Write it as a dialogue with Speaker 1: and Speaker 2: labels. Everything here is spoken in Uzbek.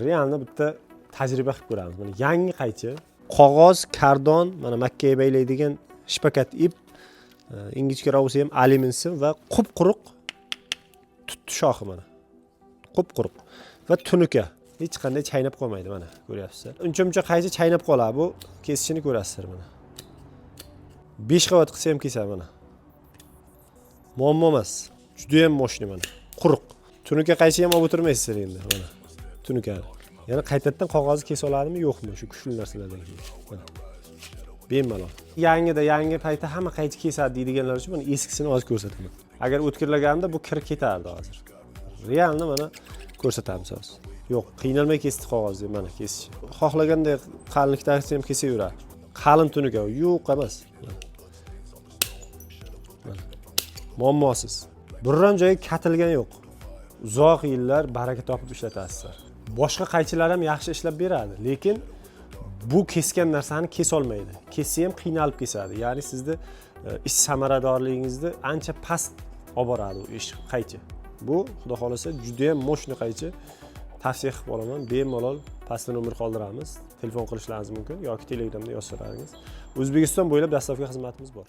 Speaker 1: realni bitta tajriba qilib ko'ramiz. Mana yangi qaychi, qog'oz, kardon, mana makkaga baylaydigan shpakat ip, ingichkaroq bo'lsa ham alyuminsiy va qup-quruq tutdi shoxi mana. Qup-quruq va tunuka. Hech qanday chaynab qolmaydi mana, ko'ryapsizlar. Uncha-muncha qaychi chaynab qoladi. Bu kesishini ko'rasizlar mana. 5 qavat qilsa ham kesadi mana. Muammo emas. Juda ham moshni mana. Quruq. Tunuka qaychi ham olib o'tirmaysizlar endi mana. Tunuka. Yana qaytadan qog'ozni kesa oladimi, yo'qmi shu kuchli narsalardan keyin. Bemalol. Yangi paytda hamma qaychi kesadi deydiganlar uchun mana eskisini hozir ko'rsataman. Agar o'tkirlaganimda bu kir ketardi hozir. Realni mana ko'rsatamiz hozir. Yo'q, qiynalmay kesdi qog'ozni mana kesish. Xohlaganda qalinlikdagi ham kesaveradi. Qalin tunuka yo'q emas. Muammosiz. Biror joyga katilgan yo'q. Uzoq yillar baraka topib ishlatasizlar. Boshqa qaychilar ham yaxshi ishlab beradi, lekin bu kesgan narsani kesa olmaydi. Kessa ham qiynalib kesadi. Ya'ni sizni ish samaradorligingizni ancha past olib boradi u ish qaychi. Bu xudo xolasa juda ham moshni qaychi. Tavsiya qilib qolaman. Bemalol pastdan nomer qoldiramiz. Telefon qilishlaringiz mumkin yoki Telegramda yozsalaringiz. O'zbekiston bo'ylab dastavka xizmatimiz bor.